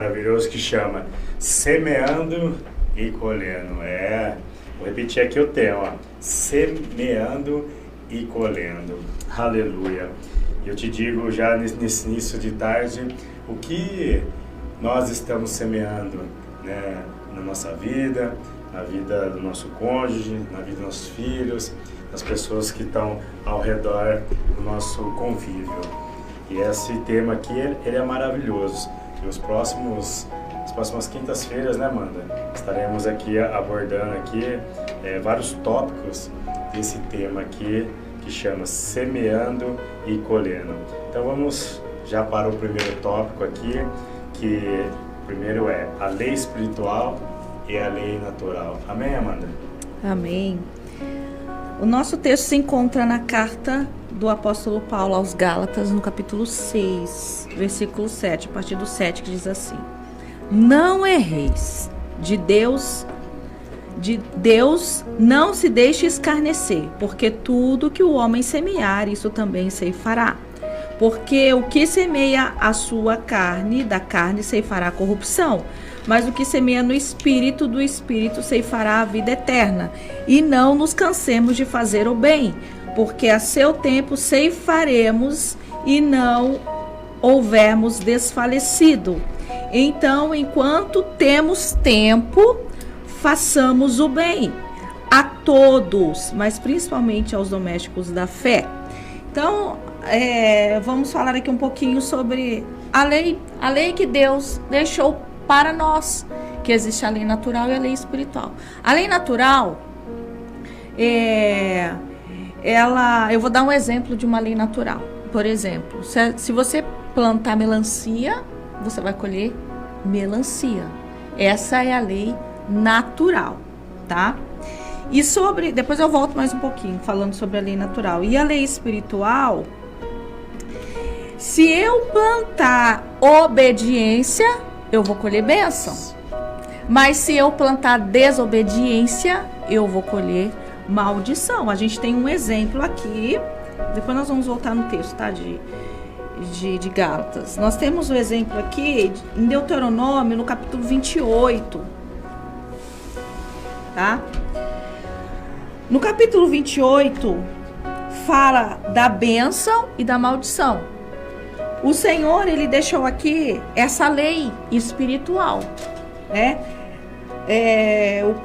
Maravilhoso que chama Semeando e Colhendo. Vou repetir aqui o tema, semeando e colhendo. Aleluia. Eu te digo já nesse início de tarde o que nós estamos semeando, né, na nossa vida, na vida do nosso cônjuge, na vida dos nossos filhos, das pessoas que estão ao redor do nosso convívio. E esse tema aqui, ele é maravilhoso. E as próximas quintas-feiras, né, Amanda? Estaremos aqui abordando aqui vários tópicos desse tema aqui, que chama Semeando e Colhendo. Então vamos já para o primeiro tópico aqui, que primeiro é a lei espiritual e a lei natural. Amém, Amanda? Amém. O nosso texto se encontra na carta do apóstolo Paulo aos Gálatas, no capítulo 6, versículo 7, a partir do 7, que diz assim: Não erreis, de Deus não se deixe escarnecer, porque tudo que o homem semear, isso também ceifará. Porque o que semeia a sua carne, da carne ceifará corrupção, mas o que semeia no Espírito, do Espírito ceifará a vida eterna. E não nos cansemos de fazer o bem, porque a seu tempo ceifaremos e não houvermos desfalecido. Então, enquanto temos tempo, façamos o bem a todos, mas principalmente aos domésticos da fé. Então, vamos falar aqui um pouquinho sobre a lei que Deus deixou para nós, que existe a lei natural e a lei espiritual. A lei natural, eu vou dar um exemplo de uma lei natural. Por exemplo, se você plantar melancia, você vai colher melancia. Essa é a lei natural, tá? E depois eu volto mais um pouquinho falando sobre a lei natural. E a lei espiritual, se eu plantar obediência, eu vou colher bênção. Mas se eu plantar desobediência, eu vou colher maldição. A gente tem um exemplo aqui, depois nós vamos voltar no texto, tá? De Gálatas. Nós temos um exemplo aqui em Deuteronômio, no capítulo 28, tá? No capítulo 28, fala da bênção e da maldição. O Senhor, ele deixou aqui essa lei espiritual, né?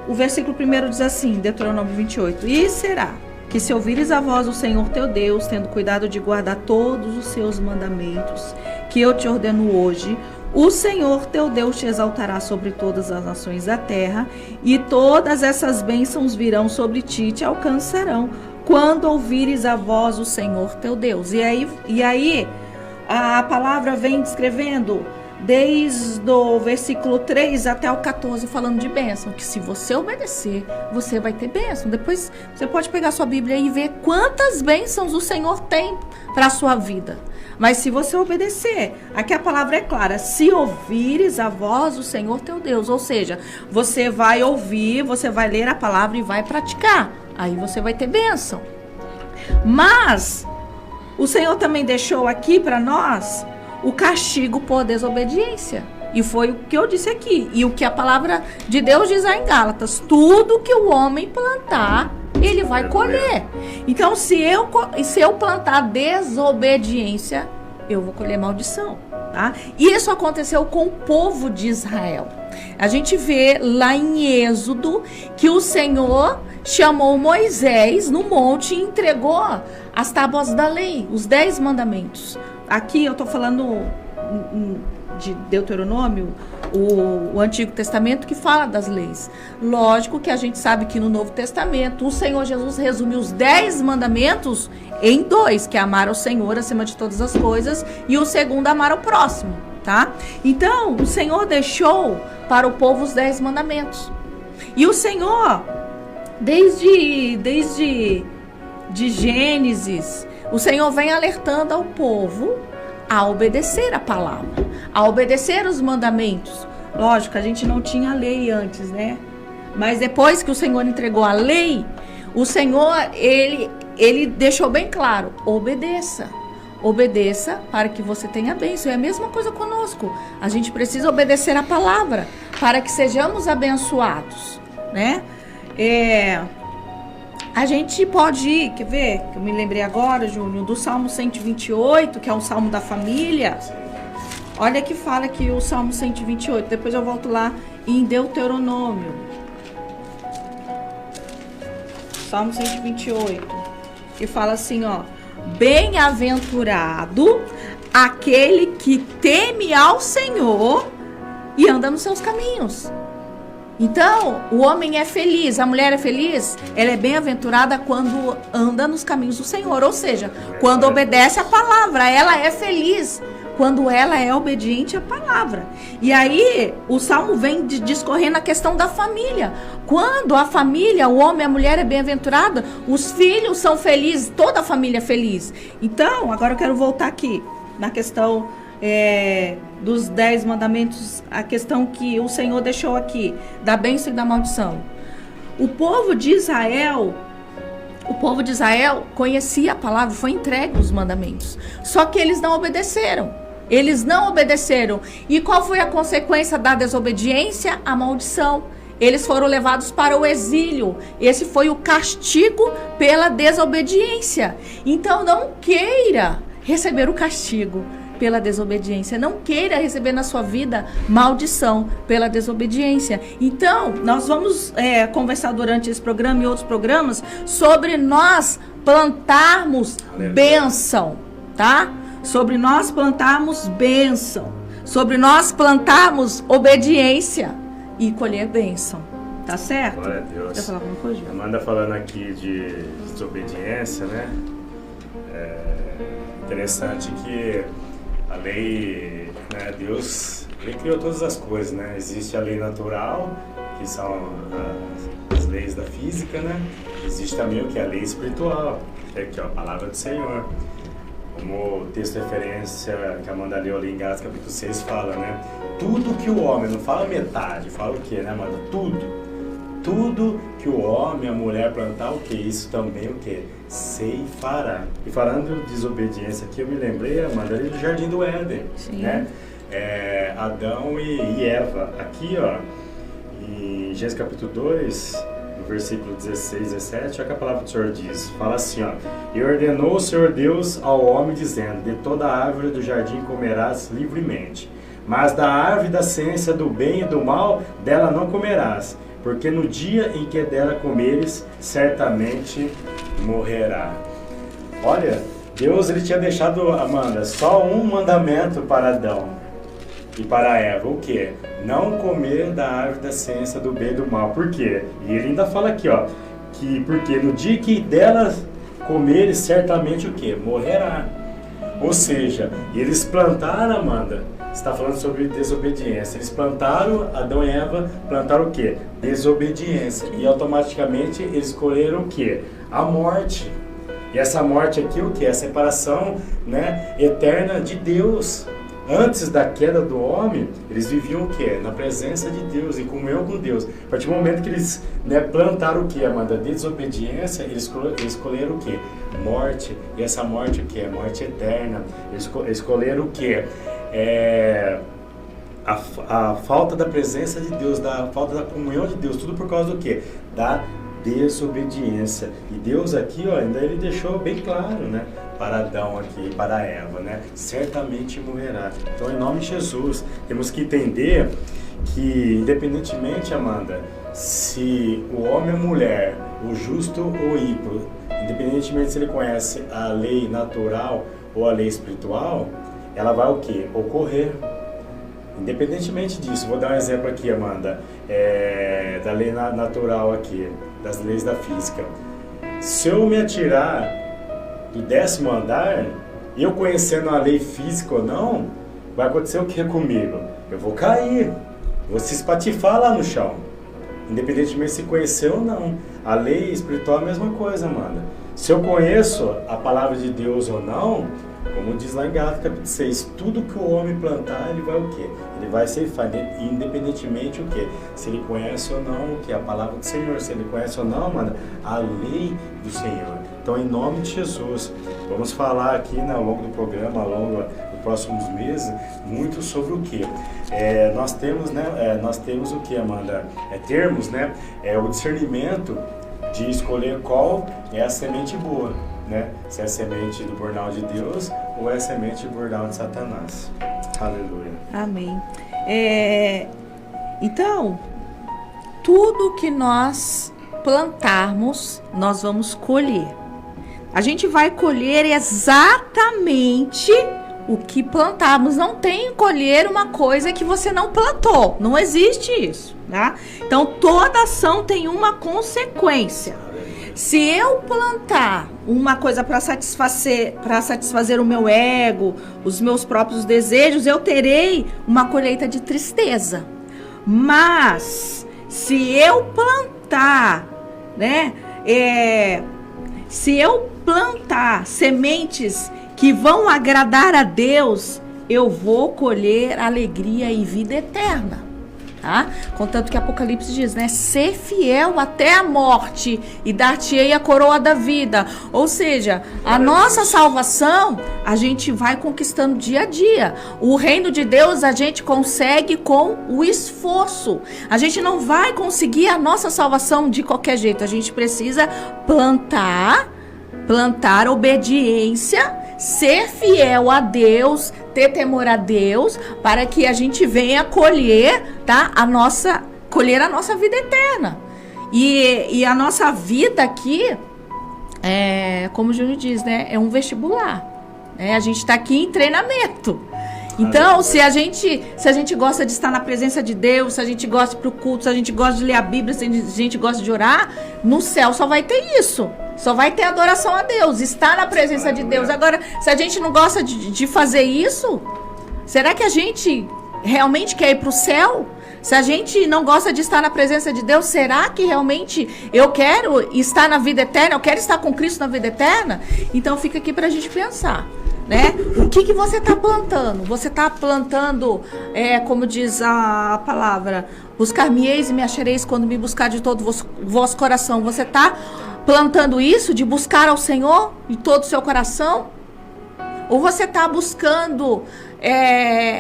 O versículo 1 diz assim, Deuteronômio 28, E será que se ouvires a voz do Senhor teu Deus, tendo cuidado de guardar todos os seus mandamentos, que eu te ordeno hoje, o Senhor teu Deus te exaltará sobre todas as nações da terra, e todas essas bênçãos virão sobre ti e te alcançarão, quando ouvires a voz do Senhor teu Deus. E aí a palavra vem descrevendo desde o versículo 3 até o 14, falando de bênção, que se você obedecer, você vai ter bênção. Depois você pode pegar sua Bíblia e ver quantas bênçãos o Senhor tem para a sua vida. Mas se você obedecer, aqui a palavra é clara, se ouvires a voz do Senhor teu Deus, ou seja, você vai ouvir, você vai ler a palavra e vai praticar, aí você vai ter bênção. Mas o Senhor também deixou aqui para nós o castigo por desobediência. E foi o que eu disse aqui. E o que a palavra de Deus diz aí em Gálatas. Tudo que o homem plantar, ele vai colher. Então, se eu plantar desobediência, eu vou colher maldição. Tá? E isso aconteceu com o povo de Israel. A gente vê lá em Êxodo que o Senhor chamou Moisés no monte e entregou as tábuas da lei, os 10 mandamentos. Aqui eu estou falando de Deuteronômio, o Antigo Testamento, que fala das leis. Lógico que a gente sabe que no Novo Testamento o Senhor Jesus resume os 10 mandamentos em 2, que é amar ao Senhor acima de todas as coisas, e o segundo, amar ao próximo, tá? Então, o Senhor deixou para o povo os 10 mandamentos. E o Senhor, desde Gênesis, o Senhor vem alertando ao povo a obedecer a palavra, a obedecer os mandamentos. Lógico, a gente não tinha lei antes, né? Mas depois que o Senhor entregou a lei, o Senhor, ele deixou bem claro, obedeça. obedeça para que você tenha bênção. É a mesma coisa conosco. A gente precisa obedecer a palavra para que sejamos abençoados, né? A gente pode ir, quer ver? Que eu me lembrei agora, Júnior, do Salmo 128, que é um salmo da família. Olha que fala aqui o Salmo 128. Depois eu volto lá em Deuteronômio. Salmo 128. Que fala assim, ó. Bem-aventurado aquele que teme ao Senhor e anda nos seus caminhos. Então, o homem é feliz, a mulher é feliz, ela é bem-aventurada quando anda nos caminhos do Senhor, ou seja, quando obedece a palavra, ela é feliz quando ela é obediente à palavra. E aí, o Salmo vem discorrendo a questão da família. Quando a família, o homem e a mulher é bem-aventurada, os filhos são felizes, toda a família é feliz. Então, agora eu quero voltar aqui na questão dos 10 mandamentos, a questão que o Senhor deixou aqui, da bênção e da maldição. O povo de Israel conhecia a palavra, foi entregue os mandamentos. Só que eles não obedeceram. E qual foi a consequência da desobediência? A maldição. Eles foram levados para o exílio. Esse foi o castigo pela desobediência. Então não queira receber o castigo pela desobediência. Não queira receber na sua vida maldição pela desobediência. Então, nós vamos conversar durante esse programa e outros programas sobre nós plantarmos bênção, tá? Sobre nós plantarmos bênção. Sobre nós plantarmos obediência e colher bênção. Tá certo? Glória a Deus. Quer falar alguma coisa? Amanda falando aqui de desobediência, né? Interessante que a lei, né, Deus, Ele criou todas as coisas, né? Existe a lei natural, que são as leis da física, né? Existe também o que é a lei espiritual, que é aqui, ó, a palavra do Senhor. Como o texto de referência que a Amanda leu ali em Gálatas capítulo 6 fala, né? Tudo que o homem, não fala metade, fala o quê, né, Amanda? Tudo que o homem, a mulher plantar, o que? Isso também o que? Ceifará. E falando de desobediência aqui, eu me lembrei, Amanda, ali do Jardim do Éden, né? Adão e Eva. Aqui, ó, em Gênesis capítulo 2, no versículo 16, 17, olha que a palavra do Senhor diz. Fala assim, ó. E ordenou o Senhor Deus ao homem, dizendo, de toda a árvore do jardim comerás livremente, mas da árvore da ciência do bem e do mal, dela não comerás, porque no dia em que dela comeres, certamente morrerá. Olha, Deus ele tinha deixado, Amanda, só um mandamento para Adão e para Eva. O quê? Não comer da árvore da ciência do bem e do mal. Por quê? E ele ainda fala aqui, ó, que porque no dia que dela comeres, certamente o quê? Morrerá. Ou seja, eles plantaram, Amanda, está falando sobre desobediência. Eles plantaram, Adão e Eva plantaram o quê? Desobediência. E automaticamente eles colheram o quê? A morte. E essa morte aqui o quê? A separação, né, eterna de Deus. Antes da queda do homem, eles viviam o quê? Na presença de Deus, em comunhão com Deus. A partir do momento que eles, né, plantaram o quê, Amanda? Desobediência, eles escolheram o quê? Morte. E essa morte o quê? Morte eterna. Eles escolheram o quê? A falta da presença de Deus, da falta da comunhão de Deus, tudo por causa do quê? Da desobediência. E Deus aqui, ó, ainda ele deixou bem claro, né, para Adão aqui, para Eva, né, certamente morrerá. Então, em nome de Jesus, temos que entender que, independentemente, Amanda, se o homem ou mulher, o justo ou o ímpio, independentemente se ele conhece a lei natural ou a lei espiritual, ela vai o quê? Ocorrer. Independentemente disso, vou dar um exemplo aqui, Amanda, da lei natural aqui, das leis da física. Se eu me atirar do 10º andar, eu conhecendo a lei física ou não, vai acontecer o que comigo? Eu vou cair, vou se espatifar lá no chão, independentemente se conhecer ou não. A lei espiritual é a mesma coisa, Amanda. Se eu conheço a palavra de Deus ou não, como diz lá em Gálatas capítulo 6, tudo que o homem plantar, ele vai o quê? Ele vai ceifar, independentemente o quê? Se ele conhece ou não o quê? A palavra do Senhor. Se ele conhece ou não, mano, a lei do Senhor. Então, em nome de Jesus, vamos falar aqui, né, ao longo do programa, ao longo dos próximos meses, muito sobre o que? Nós temos o que, Amanda? Termos, né, o discernimento de escolher qual é a semente boa, né? Se é a semente do bordão de Deus ou é a semente do bordão de Satanás. Aleluia. Amém. Então, tudo que nós plantarmos, nós vamos colher. A gente vai colher exatamente o que plantarmos. Não tem colher uma coisa que você não plantou. Não existe isso, tá? Então, toda ação tem uma consequência. Se eu plantar uma coisa para satisfazer o meu ego, os meus próprios desejos, eu terei uma colheita de tristeza. Mas, se eu plantar, né? Se eu plantar sementes que vão agradar a Deus, eu vou colher alegria e vida eterna, tá? Contanto que Apocalipse diz, né? Ser fiel até a morte e dar-te-ei a coroa da vida. Ou seja, a nossa salvação, a gente vai conquistando dia a dia. O reino de Deus a gente consegue com o esforço. A gente não vai conseguir a nossa salvação de qualquer jeito. A gente precisa plantar obediência, ser fiel a Deus, ter temor a Deus, para que a gente venha colher, tá? Colher a nossa vida eterna. E a nossa vida aqui, como o Júnior diz, né? É um vestibular. A gente está aqui em treinamento. Então, se a gente gosta de estar na presença de Deus, se a gente gosta de ir pro culto, se a gente gosta de ler a Bíblia, se a gente gosta de orar, no céu só vai ter isso. Só vai ter adoração a Deus, estar na presença de Deus. Agora, se a gente não gosta de fazer isso, será que a gente realmente quer ir pro céu? Se a gente não gosta de estar na presença de Deus, será que realmente eu quero estar na vida eterna? Eu quero estar com Cristo na vida eterna? Então, fica aqui pra gente pensar. Né? O que você está plantando? Você está plantando, como diz a palavra, buscar-me-eis e me achareis quando me buscar de todo vosso coração. Você está plantando isso de buscar ao Senhor de todo o seu coração? Ou você está buscando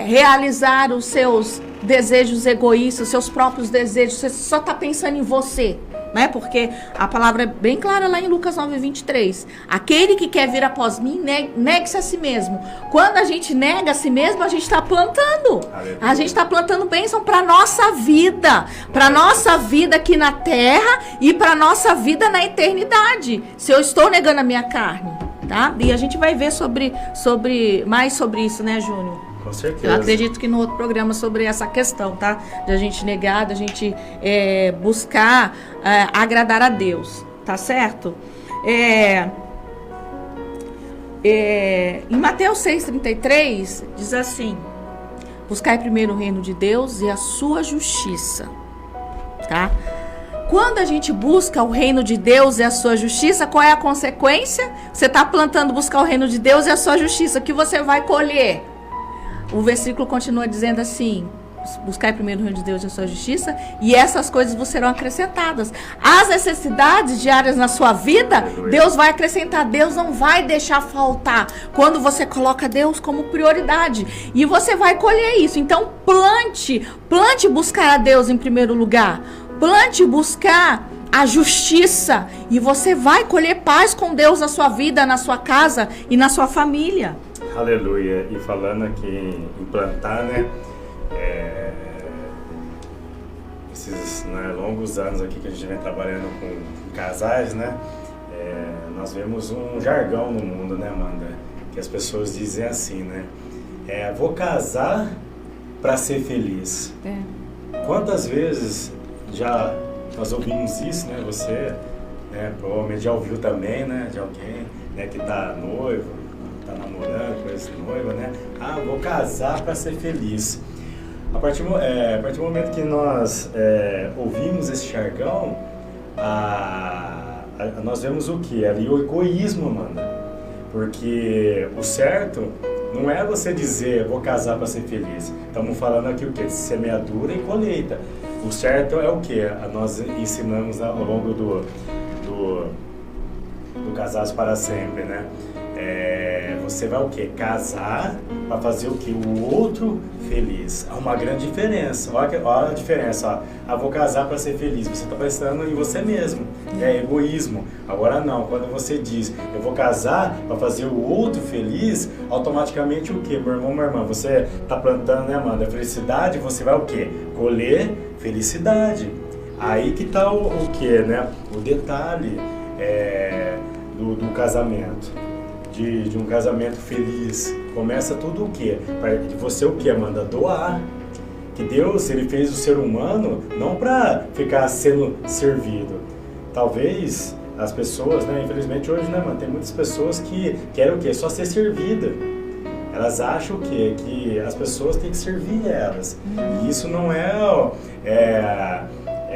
realizar os seus desejos egoístas, os seus próprios desejos? Você só está pensando em você, né? Porque a palavra é bem clara lá em Lucas 9:23. Aquele que quer vir após mim, negue-se a si mesmo. Quando a gente nega a si mesmo, a gente está plantando. A gente está plantando bênção para nossa vida. Para nossa vida aqui na terra e para nossa vida na eternidade. Se eu estou negando a minha carne, tá? E a gente vai ver mais sobre isso, né, Júnior? Com certeza. Eu acredito que no outro programa sobre essa questão, tá? De a gente negar, de a gente buscar agradar a Deus, tá certo? Em Mateus 6,33 diz assim: buscai primeiro o reino de Deus e a sua justiça, tá? Quando a gente busca o reino de Deus e a sua justiça, qual é a consequência? Você está plantando buscar o reino de Deus e a sua justiça, o que você vai colher? O versículo continua dizendo assim: buscai primeiro o reino de Deus e a sua justiça, e essas coisas vos serão acrescentadas. As necessidades diárias na sua vida, Deus vai acrescentar. Deus não vai deixar faltar quando você coloca Deus como prioridade. E você vai colher isso. Então plante buscar a Deus em primeiro lugar. Plante buscar a justiça. E você vai colher paz com Deus na sua vida, na sua casa e na sua família. Aleluia. E falando aqui em plantar, né? Esses longos anos aqui que a gente vem trabalhando com casais, né? Nós vemos um jargão no mundo, né, Amanda? Que as pessoas dizem assim, né? Vou casar para ser feliz. Quantas vezes já nós ouvimos isso, né? Você, provavelmente já ouviu também, né? De alguém, né, que tá noivo, tá namorando com esse noivo, né? Vou casar para ser feliz. A partir do momento que nós ouvimos esse jargão, nós vemos o que? Ali o egoísmo, Amanda. Porque o certo não é você dizer, vou casar para ser feliz. Estamos falando aqui o quê? De semeadura e colheita. O certo é o quê? Nós ensinamos ao longo do Casados para Sempre, né? Você vai o quê? Casar para fazer o quê? O outro feliz. Há uma grande diferença. Olha a diferença. Ó. Vou casar para ser feliz. Você está pensando em você mesmo. É egoísmo. Agora não. Quando você diz, eu vou casar para fazer o outro feliz, automaticamente o quê? Meu irmão, minha irmã, você está plantando, né, Amanda? Felicidade, você vai o quê? Colher felicidade. Aí que está o quê, né? O detalhe do casamento. De um casamento feliz. Começa tudo o quê? Você o quê, Amanda? Doar. Que Deus, ele fez o ser humano não para ficar sendo servido. Talvez as pessoas, né, infelizmente hoje, né, mano, tem muitas pessoas que querem o quê? Só ser servida. Elas acham o quê? Que as pessoas têm que servir elas. E isso não é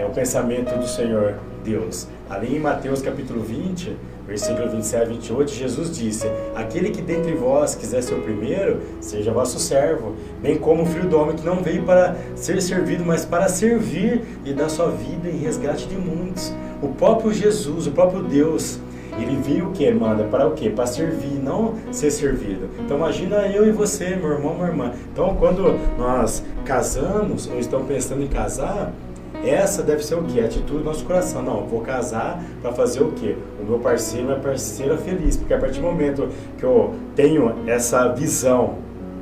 o pensamento do Senhor Deus. Ali em Mateus capítulo 20, versículo 27 a 28, Jesus disse: aquele que dentre vós quiser ser o primeiro, seja vosso servo, bem como o Filho do Homem, que não veio para ser servido, mas para servir e dar sua vida em resgate de muitos. O próprio Jesus, o próprio Deus, ele veio o quê, Amanda? Para o quê? Para servir, não ser servido. Então imagina eu e você, meu irmão, minha irmã. Então quando nós casamos, ou estamos pensando em casar, essa deve ser o quê? A atitude do nosso coração. Não, eu vou casar para fazer o quê? O meu parceiro, minha parceira feliz. Porque a partir do momento que eu tenho essa visão,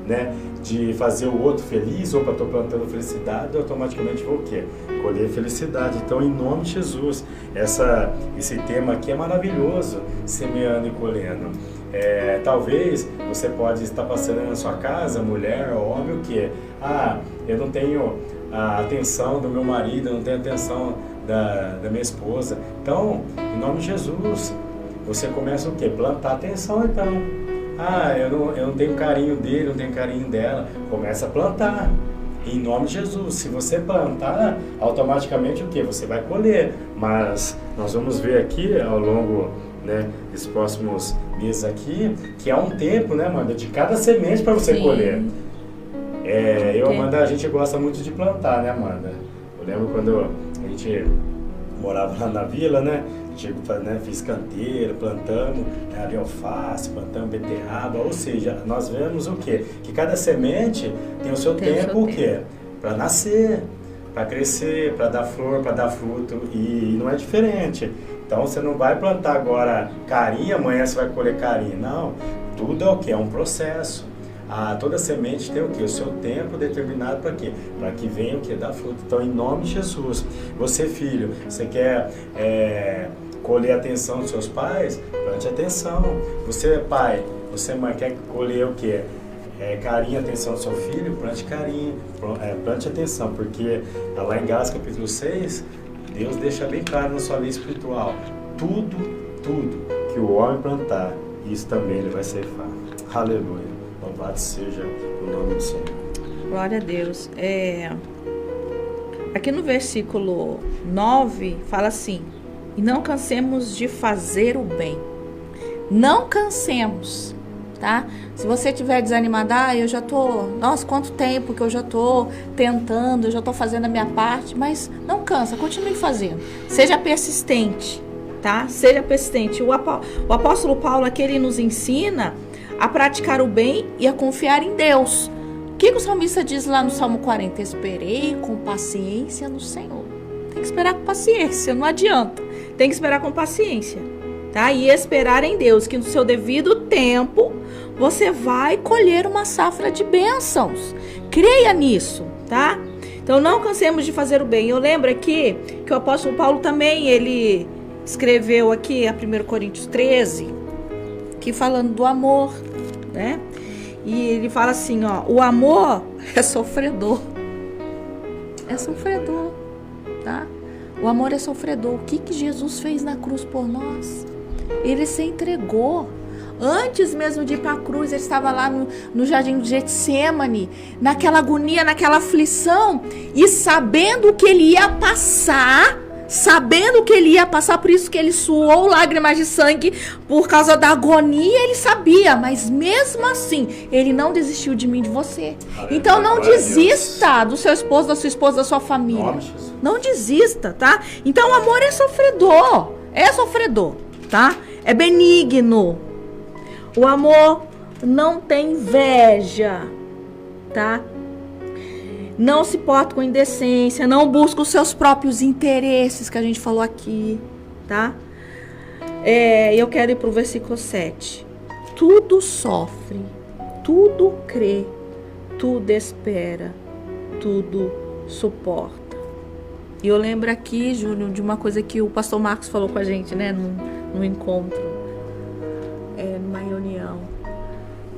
né, de fazer o outro feliz, ou para estou plantando felicidade, eu automaticamente vou o quê? Colher felicidade. Então, em nome de Jesus, esse tema aqui é maravilhoso, semeando e colhendo. Talvez você pode estar passando na sua casa, mulher ou homem, o quê? Eu não tenho a atenção do meu marido, eu não tenho a atenção da minha esposa. Então, em nome de Jesus, você começa o quê? Plantar atenção, então. Eu não tenho carinho dele, não tenho carinho dela. Começa a plantar. Em nome de Jesus. Se você plantar, automaticamente o quê? Você vai colher. Mas nós vamos ver aqui ao longo, né, desses próximos meses aqui, que há um tempo, né, Amanda, de cada semente para você colher. Amanda, a gente gosta muito de plantar, né, Amanda? Eu lembro quando a gente morava lá na vila, né? Fiz canteiro, plantamos ali alface, plantamos beterraba, ou seja, nós vemos o quê? Que cada semente tem o seu tempo, o quê? Para nascer, para crescer, para dar flor, para dar fruto, e não é diferente. Então você não vai plantar agora carinha, amanhã você vai colher carinha, não. Tudo é o quê? É um processo. Toda semente tem o quê? O seu tempo determinado para quê? Para que venha o quê? Dar fruto. Então, em nome de Jesus, você filho, você quer colher a atenção dos seus pais? Plante atenção. Você pai, você mãe, quer colher o quê? Carinho, atenção do seu filho? Plante carinho, plante atenção, porque lá em Gálatas capítulo 6, Deus deixa bem claro na sua lei espiritual, tudo que o homem plantar, isso também ele vai ceifar. Aleluia. Louvado seja o nome do Senhor. Glória a Deus. Aqui no versículo 9 fala assim: e não cansemos de fazer o bem. Não cansemos, tá? Se você estiver desanimada, eu já tô, nossa, quanto tempo que eu já tô tentando, eu já tô fazendo a minha parte, mas não cansa, continue fazendo. Seja persistente, tá? Seja persistente. O apóstolo Paulo aqui, ele nos ensina a praticar o bem e a confiar em Deus. O que o salmista diz lá no Salmo 40? Esperei com paciência no Senhor. Tem que esperar com paciência, não adianta. Tem que esperar com paciência, tá? E esperar em Deus, que no seu devido tempo você vai colher uma safra de bênçãos. Creia nisso, tá? Então não cansemos de fazer o bem. Eu lembro aqui que o apóstolo Paulo também, ele escreveu aqui a 1 Coríntios 13, que falando do amor, né? E ele fala assim, ó, o amor é sofredor. É sofredor, tá? O amor é sofredor. O que Jesus fez na cruz por nós? Ele se entregou. Antes mesmo de ir para a cruz, ele estava lá no jardim de Getsêmani, naquela agonia, naquela aflição, e sabendo que ele ia passar, por isso que ele suou lágrimas de sangue, por causa da agonia, ele sabia, mas mesmo assim, ele não desistiu de mim, de você. Então não desista do seu esposo, da sua esposa, da sua família. Não desista, tá? Então o amor é sofredor, tá? é benigno. O amor não tem inveja, tá? Não se porta com indecência, não busca os seus próprios interesses, que a gente falou aqui, tá? Eu quero ir para o versículo 7. Tudo sofre, tudo crê, tudo espera, tudo suporta. E eu lembro aqui, Júnior, de uma coisa que o pastor Marcos falou com a gente, né? Num encontro, numa reunião.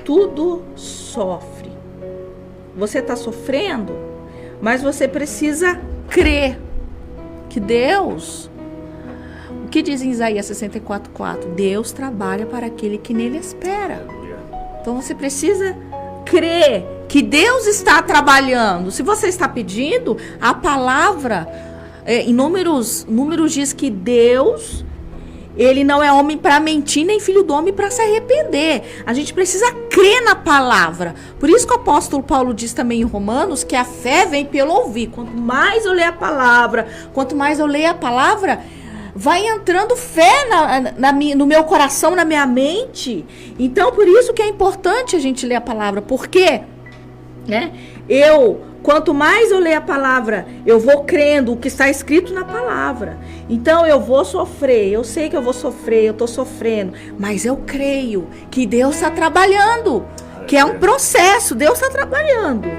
Tudo sofre. Você está sofrendo, mas você precisa crer que Deus... O que diz em Isaías 64:4? Deus trabalha para aquele que nele espera. Então você precisa crer que Deus está trabalhando. Se você está pedindo, a palavra em números diz que Deus, ele não é homem para mentir, nem filho do homem para se arrepender. A gente precisa crer na palavra. Por isso que o apóstolo Paulo diz também em Romanos que a fé vem pelo ouvir. Quanto mais eu leio a palavra, vai entrando fé no meu coração, na minha mente. Então, por isso que é importante a gente ler a palavra. Por quê? Quanto mais eu ler a palavra, eu vou crendo o que está escrito na palavra. Então, eu vou sofrer. Eu sei que eu vou sofrer, eu estou sofrendo. Mas eu creio que Deus está trabalhando. Que é um processo, Deus está trabalhando.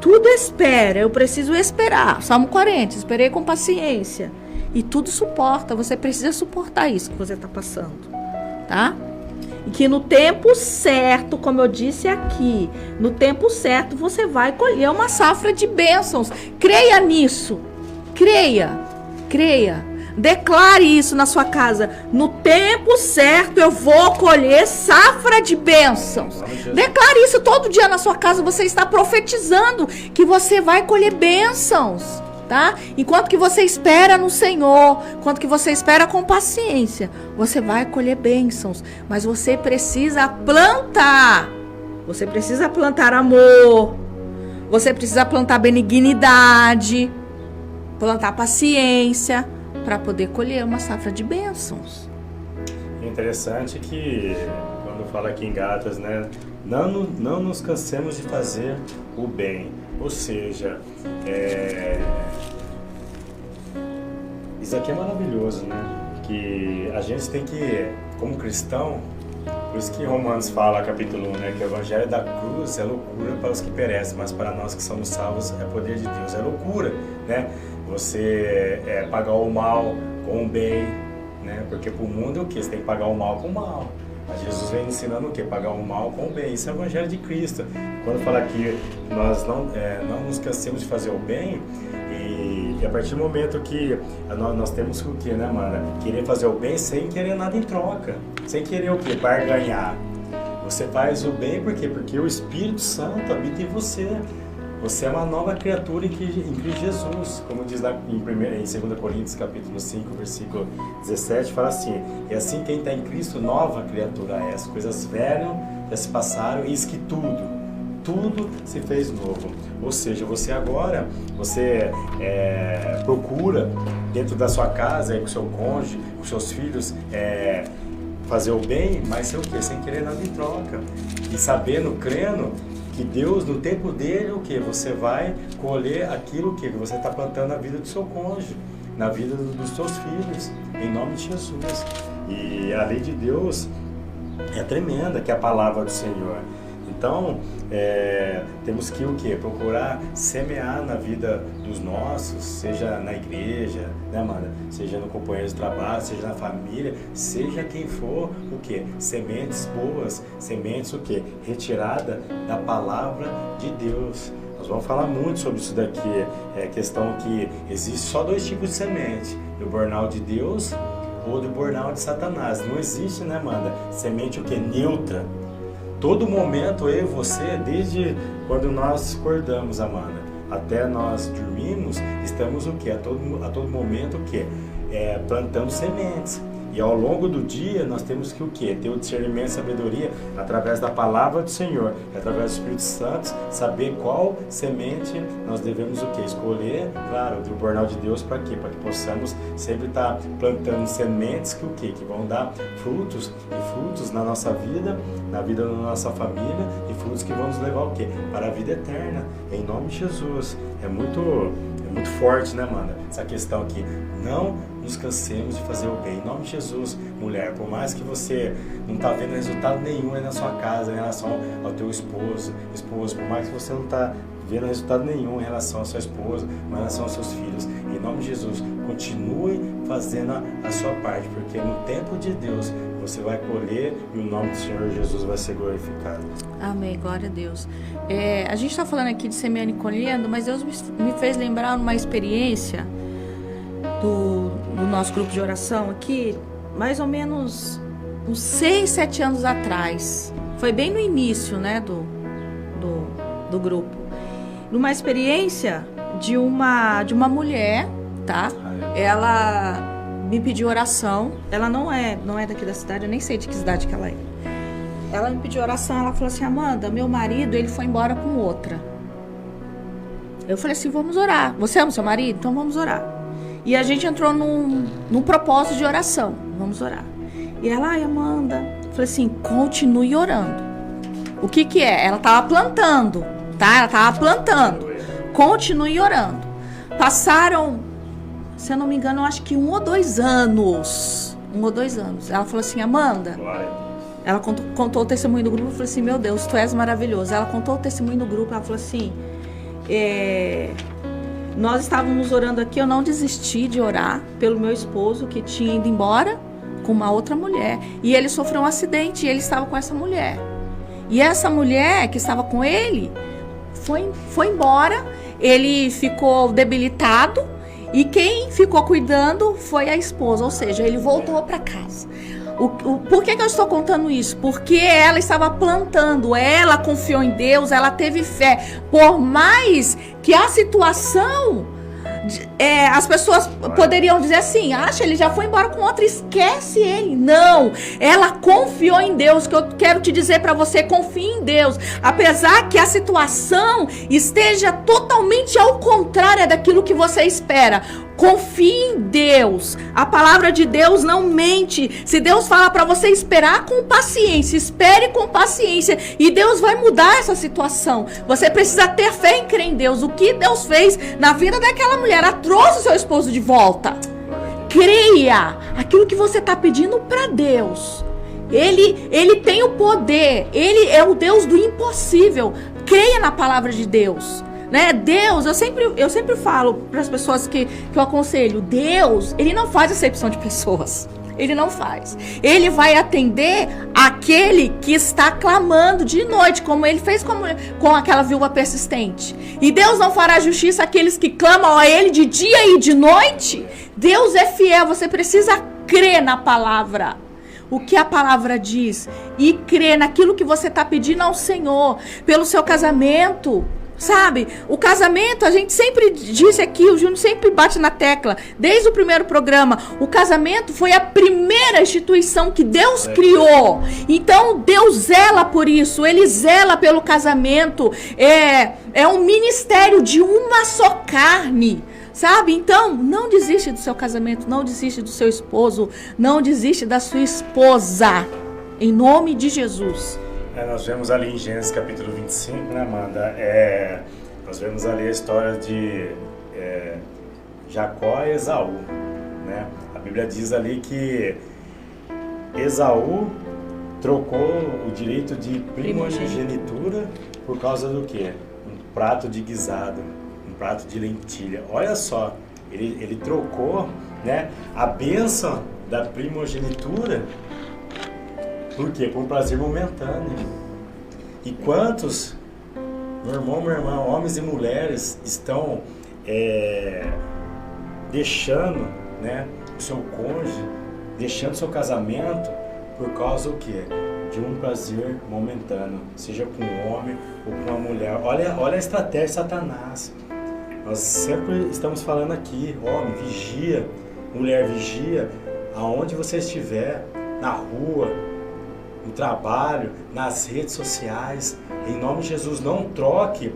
Tudo espera, eu preciso esperar. Salmo 40, esperei com paciência. E tudo suporta, você precisa suportar isso que você está passando, tá? E que no tempo certo, como eu disse aqui, no tempo certo você vai colher uma safra de bênçãos. Creia nisso, creia. Declare isso na sua casa. No tempo certo eu vou colher safra de bênçãos. Declare isso todo dia na sua casa, você está profetizando que você vai colher bênçãos. Tá? Enquanto que você espera no Senhor, enquanto que você espera com paciência, você vai colher bênçãos. Mas você precisa plantar. Você precisa plantar amor. Você precisa plantar benignidade. Plantar paciência para poder colher uma safra de bênçãos. É interessante que quando fala aqui em Gálatas, né? Não nos cansemos de fazer o bem. Ou seja, isso aqui é maravilhoso, né? Que a gente tem que, como cristão, por isso que Romanos fala, capítulo 1, né? Que o evangelho da cruz é loucura para os que perecem, mas para nós que somos salvos é poder de Deus. É loucura, né? Você pagar o mal com o bem, né? Porque para o mundo é o quê? Você tem que pagar o mal com o mal. Mas Jesus vem ensinando o quê? Pagar o mal com o bem. Isso é o evangelho de Cristo. Quando fala que nós não nos cansemos de fazer o bem, e a partir do momento que nós temos o quê, né, mano? Querer fazer o bem sem querer nada em troca. Sem querer o quê? Barganhar. Você faz o bem por quê? Porque o Espírito Santo habita em você. Você é uma nova criatura em Cristo Jesus, como diz em 2 Coríntios capítulo 5, versículo 17, fala assim: e assim quem está em Cristo, nova criatura é. As coisas velhas já se passaram, e eis que tudo se fez novo. Ou seja, você agora, procura dentro da sua casa, com o seu cônjuge, com os seus filhos, fazer o bem, mas sem o quê? Sem querer nada em troca. E sabendo, crendo, que Deus, no tempo dele, o que? Você vai colher aquilo que você está plantando na vida do seu cônjuge, na vida dos seus filhos, em nome de Jesus. E a lei de Deus é tremenda, que é a palavra do Senhor. Então, temos que o quê? Procurar semear na vida dos nossos, seja na igreja, né, mano? Seja no companheiro de trabalho, seja na família, seja quem for, o quê? Sementes boas, sementes o quê? Retirada da palavra de Deus. Nós vamos falar muito sobre isso daqui. É questão que existe só 2 tipos de semente: do burnout de Deus ou do burnout de Satanás. Não existe, né, mano? Semente o quê? Neutra. Todo momento, eu e você, desde quando nós acordamos, Amanda, até nós dormimos, estamos o quê? A todo momento o quê? Plantando sementes. E ao longo do dia nós temos que o quê? Ter o discernimento e sabedoria através da palavra do Senhor, através do Espírito Santo, saber qual semente nós devemos o quê? Escolher, claro, do bornal de Deus para quê? Para que possamos sempre estar plantando sementes que o quê? Que vão dar frutos, e frutos na nossa vida, na vida da nossa família, e frutos que vão nos levar o quê? Para a vida eterna, em nome de Jesus. É muito forte, né, Amanda? Essa questão aqui. Não nos cansemos de fazer o bem. Em nome de Jesus, mulher, por mais que você não está vendo resultado nenhum aí na sua casa em relação ao teu esposo, por mais que você não está vendo resultado nenhum em relação à sua esposa, em relação aos seus filhos, em nome de Jesus, continue fazendo a sua parte, porque no tempo de Deus você vai colher e o nome do Senhor Jesus vai ser glorificado. Amém, glória a Deus. A gente está falando aqui de semeando e colhendo, mas Deus me fez lembrar uma experiência do nosso grupo de oração aqui, mais ou menos uns 6, 7 anos atrás. Foi bem no início, né, do grupo. Numa experiência de uma mulher, tá? Ela me pediu oração. Ela não é daqui da cidade, eu nem sei de que cidade que ela é. Ela me pediu oração, ela falou assim: Amanda, meu marido, ele foi embora com outra. Eu falei assim: vamos orar. Você ama seu marido? Então vamos orar. E a gente entrou num propósito de oração. Vamos orar. E ela: ai, Amanda. Eu falei assim: continue orando. O que é? Ela estava plantando, tá? Ela estava plantando. Continue orando. Passaram, se eu não me engano, eu acho que 1 ou 2 anos. 1 ou 2 anos. Ela falou assim: Amanda. Ela contou o testemunho do grupo. Eu falei assim: meu Deus, tu és maravilhoso. Ela contou o testemunho do grupo. Ela falou assim: nós estávamos orando aqui, eu não desisti de orar pelo meu esposo que tinha ido embora com uma outra mulher. E ele sofreu um acidente e ele estava com essa mulher. E essa mulher que estava com ele foi embora, ele ficou debilitado e quem ficou cuidando foi a esposa, ou seja, ele voltou para casa. Por que eu estou contando isso? Porque ela estava plantando, ela confiou em Deus, ela teve fé. Por mais que a situação, as pessoas poderiam dizer assim: acha, ele já foi embora com outra, esquece ele. Não, ela confiou em Deus. Que eu quero te dizer para você: confie em Deus. Apesar que a situação esteja totalmente ao contrário daquilo que você espera, confie em Deus. A palavra de Deus não mente. Se Deus fala para você esperar com paciência, espere com paciência e Deus vai mudar essa situação. Você precisa ter fé e crer em Deus. O que Deus fez na vida daquela mulher, ela trouxe o seu esposo de volta. Creia aquilo que você está pedindo para Deus. Ele tem o poder. Ele é o Deus do impossível. Creia na palavra de Deus. Né? Deus, eu sempre falo para as pessoas que eu aconselho: Deus, ele não faz acepção de pessoas. Ele não faz. Ele vai atender aquele que está clamando de noite, como ele fez com aquela viúva persistente. E Deus não fará justiça àqueles que clamam a ele de dia e de noite. Deus é fiel. Você precisa crer na palavra, o que a palavra diz, e crer naquilo que você está pedindo ao Senhor pelo seu casamento. Sabe, o casamento, a gente sempre disse aqui, o Júnior sempre bate na tecla, desde o primeiro programa, o casamento foi a primeira instituição que Deus criou. Então, Deus zela por isso, Ele zela pelo casamento, é um ministério de uma só carne. Sabe, então, não desiste do seu casamento, não desiste do seu esposo, não desiste da sua esposa, em nome de Jesus. Nós vemos ali em Gênesis capítulo 25, né, Amanda? Nós vemos ali a história de Jacó e Esaú, né? A Bíblia diz ali que Esaú trocou o direito de primogenitura por causa do quê? Um prato de guisado, um prato de lentilha. Olha só, ele trocou, né, a bênção da primogenitura. Por quê? Por um prazer momentâneo. E quantos, meu irmão, minha irmã, homens e mulheres estão deixando, né, o seu cônjuge, deixando o seu casamento por causa do quê? De um prazer momentâneo, seja com um homem ou com uma mulher. Olha a estratégia de Satanás. Nós sempre estamos falando aqui: homem, vigia, mulher, vigia. aonde você estiver, na rua, no trabalho, nas redes sociais, em nome de Jesus, não troque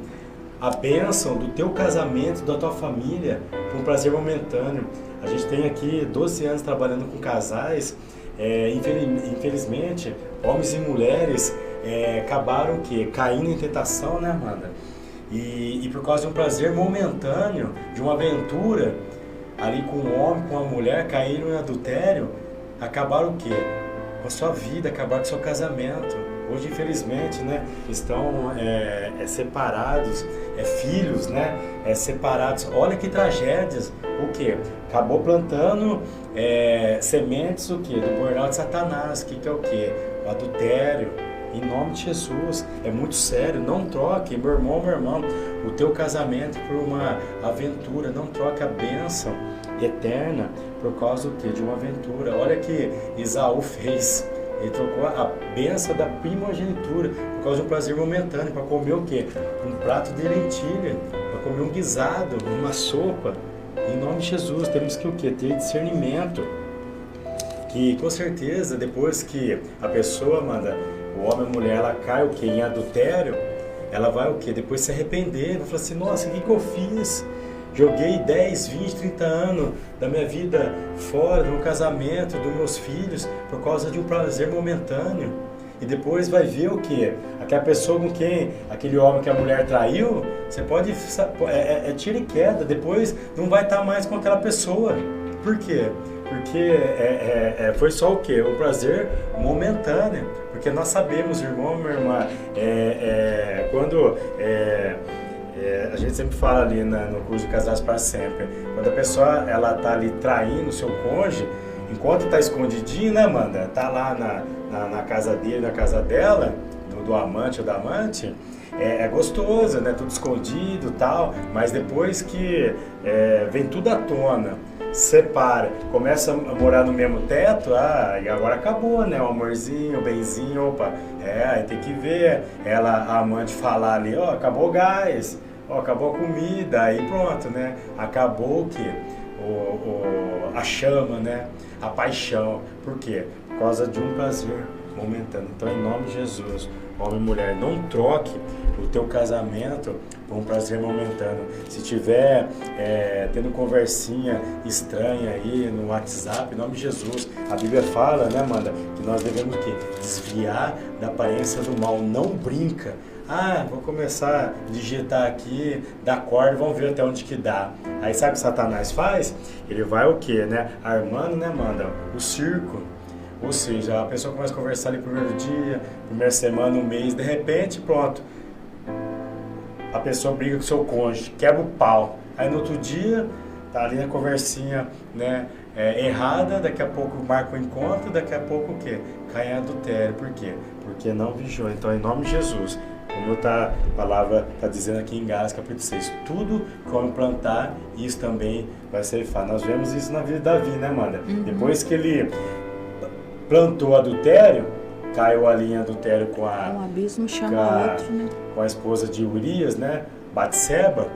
a bênção do teu casamento, da tua família, por um prazer momentâneo. A gente tem aqui 12 anos trabalhando com casais, infelizmente, homens e mulheres acabaram caindo em tentação, né, Amanda? E por causa de um prazer momentâneo, de uma aventura, ali com um homem, com uma mulher, caíram em adultério, acabaram o quê? Com a sua vida, acabaram com o seu casamento. Hoje, infelizmente, né, estão separados, filhos, né, separados. Olha que tragédias. O quê? Acabou plantando sementes o quê? Do burnout de Satanás. Que é o quê? O adultério. Em nome de Jesus. É muito sério. Não troque, meu irmão, o teu casamento por uma aventura. Não troque a bênção eterna por causa do quê? De uma aventura. Olha que Esaú fez. Ele trocou a bênção da primogenitura por causa de um prazer momentâneo, para comer o quê? Um prato de lentilha, para comer um guisado, uma sopa. Em nome de Jesus, temos que o quê? Ter discernimento. Que com certeza, depois que a pessoa, o homem ou a mulher, ela cai o quê? Em adultério, ela vai o quê? Depois se arrepender, vai falar assim, nossa, o que eu fiz? Joguei 10, 20, 30 anos da minha vida fora, do meu casamento, dos meus filhos, por causa de um prazer momentâneo. E depois vai ver o quê? Aquela pessoa com quem, aquele homem que a mulher traiu, você pode, tira e queda, depois não vai estar mais com aquela pessoa. Por quê? Porque foi só o quê? O prazer momentâneo. Porque nós sabemos, irmão, minha irmã, quando... a gente sempre fala ali no curso de Casados para Sempre, quando a pessoa ela tá ali traindo o seu cônjuge, enquanto tá escondidinho, né, Amanda? Tá lá na casa dele, na casa dela, do amante ou da amante, é gostoso, né? Tudo escondido e tal, mas depois que vem tudo à tona, separa, começa a morar no mesmo teto, e agora acabou, né? O amorzinho, o benzinho, opa, aí tem que ver a amante falar ali, acabou o gás, acabou a comida, aí pronto, né? Acabou o quê? A chama, né? A paixão. Por quê? Por causa de um prazer momentâneo. Então, em nome de Jesus, homem e mulher, não troque o teu casamento por um prazer momentâneo. Se tiver tendo conversinha estranha aí no WhatsApp, em nome de Jesus, a Bíblia fala, né, Amanda, que nós devemos o quê? Desviar da aparência do mal. Não brinca. Vou começar a digitar aqui, dar corda, vamos ver até onde que dá. Aí sabe o que Satanás faz? Ele vai o quê, né? Armando, né, Amanda? O circo. Ou seja, a pessoa começa a conversar ali no primeiro dia, primeira semana, um mês, de repente, pronto. A pessoa briga com o seu cônjuge, quebra o pau. Aí no outro dia, tá ali na conversinha, né, errada, daqui a pouco marca o encontro, daqui a pouco o quê? Cai em adultério. Por quê? Porque não vigiou. Então, em nome de Jesus, como a palavra está dizendo aqui em Gálatas, capítulo 6, tudo que o homem plantar, isso também vai ser feito. Nós vemos isso na vida de Davi, né, Amanda? Depois que ele plantou adultério, caiu ali em adultério com um abismo chama outro, né? Com a esposa de Urias, né? Batseba.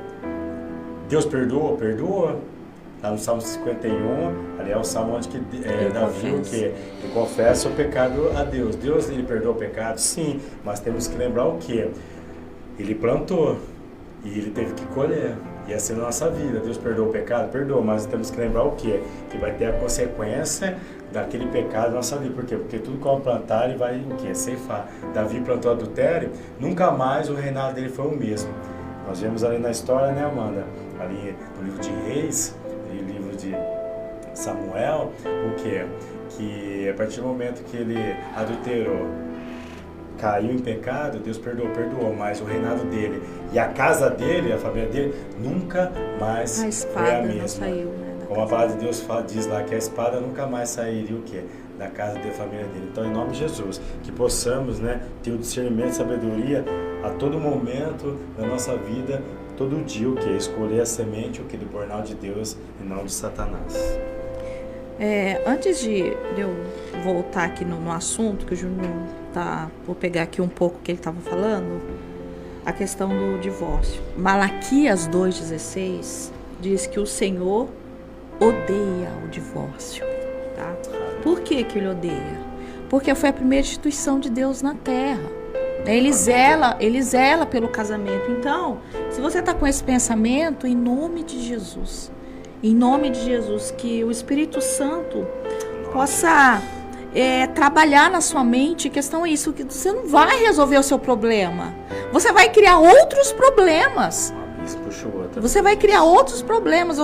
Deus perdoa. Lá no Salmo 51, ali é o salmo onde Davi ele confessa o pecado a Deus. Deus, ele perdoa o pecado? Sim, mas temos que lembrar o quê? Ele plantou e ele teve que colher. E essa é a nossa vida. Deus perdoa o pecado? Perdoa, mas temos que lembrar o quê? Que vai ter a consequência daquele pecado na nossa vida. Por quê? Porque tudo que eu plantar, ele vai o quê? Ceifar. Davi plantou adultério, nunca mais o reinado dele foi o mesmo. Nós vemos ali na história, né, Amanda? Ali no livro de Reis, livro de Samuel, o quê? Que a partir do momento que ele adulterou, caiu em pecado, Deus perdoou, mas o reinado dele e a casa dele, a família dele, nunca mais foi a mesma. Não saiu, né, como a palavra de Deus diz lá, que a espada nunca mais sairia o quê? Da casa da família dele. Então, em nome de Jesus, que possamos, né, ter o discernimento e sabedoria a todo momento da nossa vida, todo dia, o que? Escolher a semente, o que? Do burnout de Deus e não de Satanás. Antes de eu voltar aqui no assunto, que o Júnior vou pegar aqui um pouco o que ele estava falando, a questão do divórcio. Malaquias 2,16 diz que o Senhor odeia o divórcio. tá? Por que que ele odeia? Porque foi a primeira instituição de Deus na terra. Ele zela pelo casamento. Então, se você está com esse pensamento, em nome de Jesus, que o Espírito Santo possa trabalhar na sua mente. A questão é isso, que você não vai resolver o seu problema. Você vai criar outros problemas. Você vai criar outros problemas.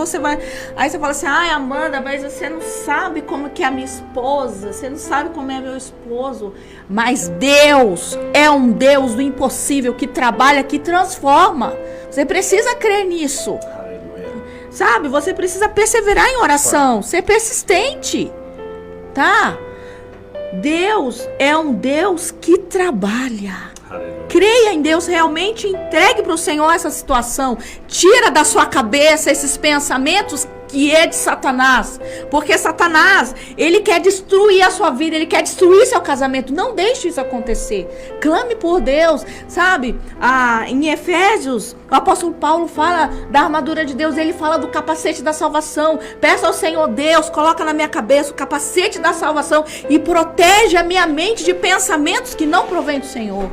Aí você fala assim, ai, Amanda, mas você não sabe como que é a minha esposa, você não sabe como é meu esposo. Mas Deus é um Deus do impossível, que trabalha, que transforma. Você precisa crer nisso. Aleluia. Sabe, você precisa perseverar em oração, ser persistente, tá? Deus é um Deus que trabalha. Creia em Deus, realmente entregue para o Senhor essa situação. Tira da sua cabeça esses pensamentos que é de Satanás. Porque Satanás, ele quer destruir a sua vida, ele quer destruir seu casamento. Não deixe isso acontecer. Clame por Deus, sabe? Em Efésios, o apóstolo Paulo fala da armadura de Deus, ele fala do capacete da salvação. Peça ao Senhor Deus, coloca na minha cabeça o capacete da salvação e protege a minha mente de pensamentos que não provém do Senhor.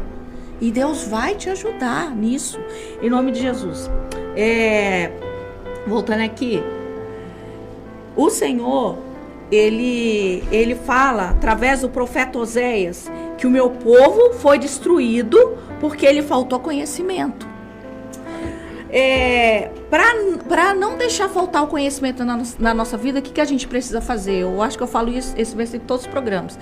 E Deus vai te ajudar nisso, em nome de Jesus. Voltando aqui, o Senhor, ele fala, através do profeta Oséias, que o meu povo foi destruído porque ele faltou conhecimento. Para não deixar faltar o conhecimento na nossa vida, o que a gente precisa fazer? Eu acho que eu falo esse versículo em todos os programas.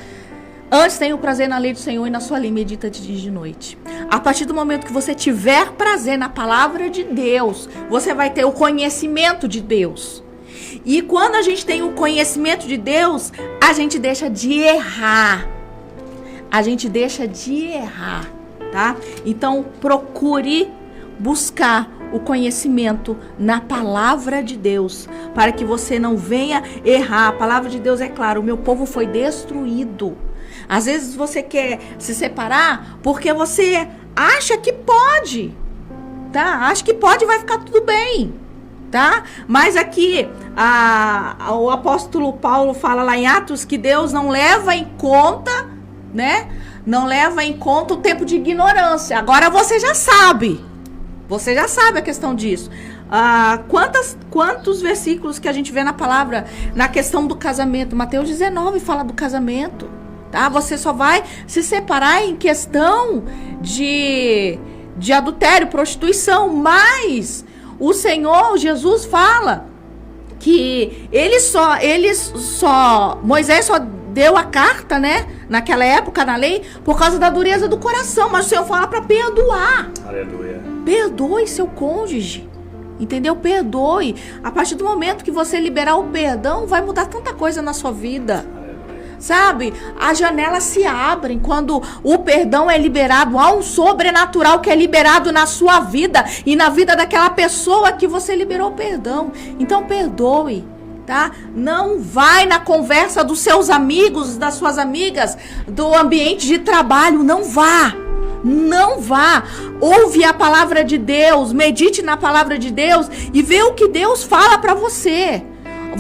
Antes tenha o prazer na lei do Senhor e na sua lei medita de dia e de noite. A partir do momento que você tiver prazer na palavra de Deus, você vai ter o conhecimento de Deus. E quando a gente tem o conhecimento de Deus, a gente deixa de errar. Tá? Então procure buscar o conhecimento na palavra de Deus, para que você não venha errar. A palavra de Deus é clara, o meu povo foi destruído. Às vezes você quer se separar porque você acha que pode, tá? Acha que pode e vai ficar tudo bem, tá? Mas aqui o apóstolo Paulo fala lá em Atos que Deus não leva em conta, né? Não leva em conta o tempo de ignorância. Agora você já sabe a questão disso. Quantos versículos que a gente vê na palavra na questão do casamento? Mateus 19 fala do casamento. Tá? Você só vai se separar em questão de adultério, prostituição, mas o Senhor Jesus fala que Moisés só deu a carta, né, naquela época na lei, por causa da dureza do coração, mas o Senhor fala para perdoar. Aleluia. Perdoe seu cônjuge, entendeu? Perdoe. A partir do momento que você liberar o perdão, vai mudar tanta coisa na sua vida. Sabe, as janelas se abrem quando o perdão é liberado. Há um sobrenatural que é liberado na sua vida e na vida daquela pessoa que você liberou o perdão. Então perdoe, tá? Não vai na conversa dos seus amigos, das suas amigas, do ambiente de trabalho. Não vá. Ouve a palavra de Deus, medite na palavra de Deus e vê o que Deus fala para você.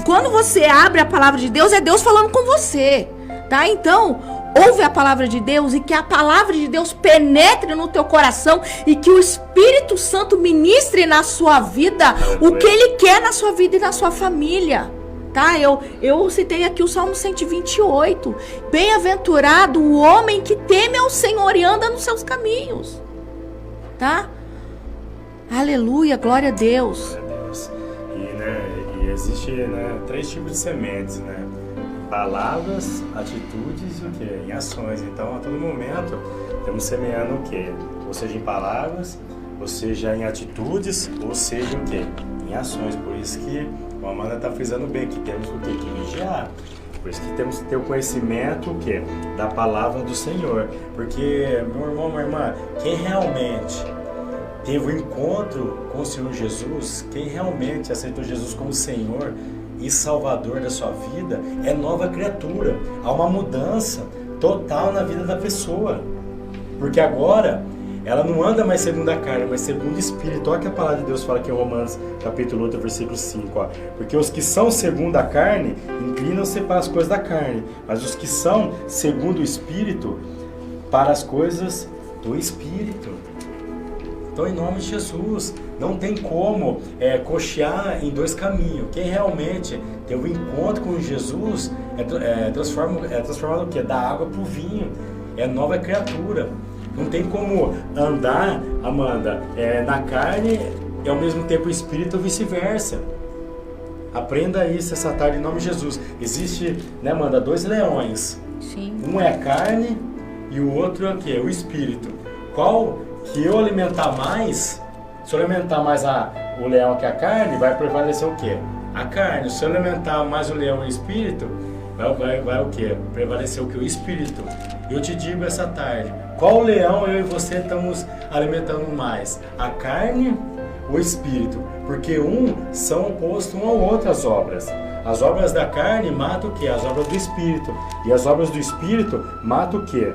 Quando você abre a palavra de Deus, é Deus falando com você, tá? Então, ouve a palavra de Deus e que a palavra de Deus penetre no teu coração e que o Espírito Santo ministre na sua vida o que Ele quer na sua vida e na sua família, tá? Eu citei aqui o Salmo 128. Bem-aventurado o homem que teme ao Senhor e anda nos seus caminhos, tá? Aleluia, glória a Deus. E existe, né, 3 tipos de sementes, né? Palavras, atitudes e o quê? Em ações. Então, a todo momento, estamos semeando o quê? Ou seja, em palavras, ou seja, em atitudes, ou seja, o quê? Em ações. Por isso que o Amanda está frisando bem que temos o quê? Que vigiar. Por isso que temos que ter o conhecimento, o quê? Da palavra do Senhor. Porque, meu irmão, minha irmã, quem realmente teve o encontro com o Senhor Jesus, quem realmente aceitou Jesus como Senhor e Salvador da sua vida, é nova criatura. Há uma mudança total na vida da pessoa. Porque agora ela não anda mais segundo a carne, mas segundo o Espírito. Olha que a palavra de Deus fala aqui em Romanos, capítulo 8, versículo 5. Ó. Porque os que são segundo a carne, inclinam-se para as coisas da carne. Mas os que são segundo o Espírito, para as coisas do Espírito. Então, em nome de Jesus, não tem como cochear em dois caminhos. Quem realmente tem um encontro com Jesus é transformado o quê? Da água para o vinho. É nova criatura. Não tem como andar, Amanda, na carne e ao mesmo tempo o espírito ou vice-versa. Aprenda isso essa tarde em nome de Jesus. Existe, né, Amanda, dois leões. Sim. Um é a carne e o outro é o quê? O espírito. Qual que eu alimentar mais, se eu alimentar mais o leão que a carne, vai prevalecer o quê? A carne. Se eu alimentar mais o leão e o espírito, vai o quê? Prevalecer o quê? O espírito. Eu te digo essa tarde, qual leão eu e você estamos alimentando mais? A carne ou o espírito? Porque são opostos um ao outro as obras. As obras da carne matam o quê? As obras do espírito. E as obras do espírito matam o quê?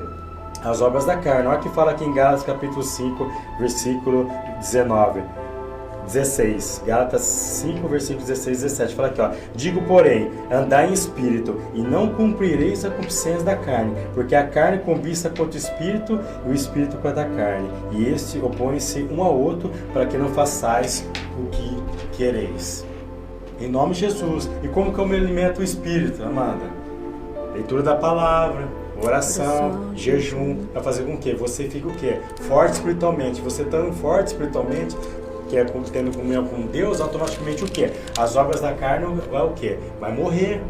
As obras da carne. Olha o que fala aqui em Gálatas capítulo 5, versículo 16. Gálatas 5, versículo 16 e 17. Fala aqui, ó. Digo, porém, andai em espírito, e não cumprireis a concupiscência da carne, porque a carne cobiça contra o espírito, e o espírito contra a carne. E este opõe-se um ao outro, para que não façais o que quereis. Em nome de Jesus. E como que eu me alimento o espírito, Amanda? Leitura da palavra, oração, jejum, vai fazer com que você fique o quê? Forte espiritualmente. Você estando forte espiritualmente, que é tendo comunhão com Deus, automaticamente o quê? As obras da carne vai o quê? Vai morrer.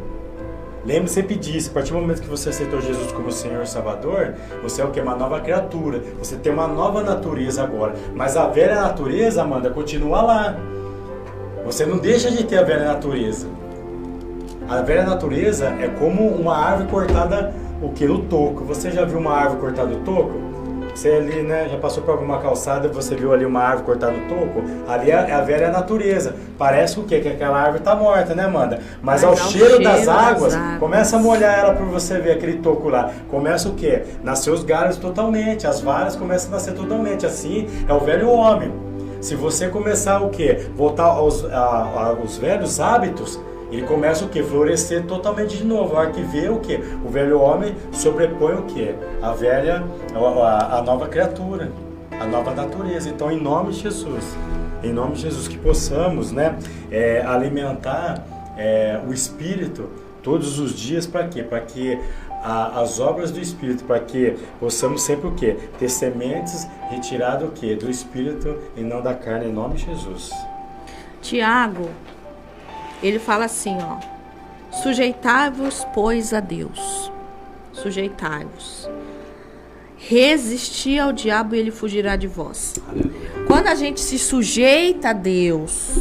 Lembre-se, sempre disse, a partir do momento que você aceitou Jesus como Senhor e Salvador, você é o quê? Uma nova criatura. Você tem uma nova natureza agora. Mas a velha natureza, Amanda, continua lá. Você não deixa de ter a velha natureza. A velha natureza é como uma árvore cortada o que? No toco. Você já viu uma árvore cortada no toco? Você ali, né, já passou por alguma calçada e você viu ali uma árvore cortada no toco? Ali é a velha natureza. Parece o quê? Que aquela árvore está morta, né, Amanda? Mas ao cheiro das águas, começa a molhar ela para você ver aquele toco lá. Começa o quê? Nascer os galhos totalmente, as varas começam a nascer totalmente. Assim é o velho homem. Se você começar o quê? Voltar aos velhos hábitos, ele começa o quê? Florescer totalmente de novo. A hora que vê o quê? O velho homem sobrepõe o quê? A nova criatura, a nova natureza. Então, em nome de Jesus, que possamos, né, alimentar o Espírito todos os dias. Para quê? Para que as obras do Espírito, para que possamos sempre o quê? Ter sementes retiradas o quê? Do Espírito e não da carne, em nome de Jesus. Tiago, ele fala assim, ó: sujeitai-vos, pois, a Deus. Sujeitai-vos. Resisti ao diabo e ele fugirá de vós. Aleluia. Quando a gente se sujeita a Deus,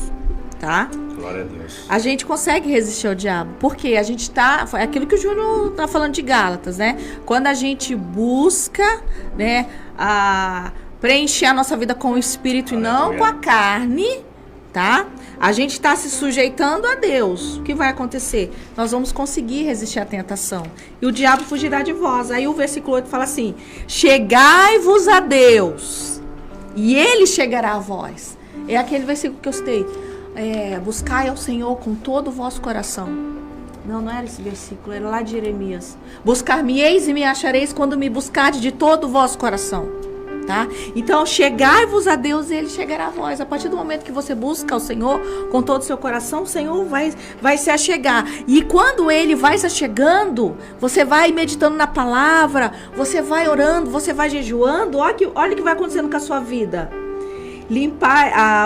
tá? Glória a Deus. A gente consegue resistir ao diabo. Porque a gente tá... É aquilo que o Júnior tá falando de Gálatas, né? Quando a gente busca, né, preencher a nossa vida com o Espírito e não com a carne, tá? A gente está se sujeitando a Deus. O que vai acontecer? Nós vamos conseguir resistir à tentação. E o diabo fugirá de vós. Aí o versículo 8 fala assim: chegai-vos a Deus, e Ele chegará a vós. É aquele versículo que eu citei. Buscai ao Senhor com todo o vosso coração. Não era esse versículo, era lá de Jeremias. Buscar-me-eis e me achareis quando me buscardes de todo o vosso coração. Tá? Então, chegai-vos a Deus e Ele chegará a vós. A partir do momento que você busca o Senhor com todo o seu coração, o Senhor vai se achegar. E quando Ele vai se achegando, você vai meditando na palavra, você vai orando, você vai jejuando. Olha o que vai acontecendo com a sua vida.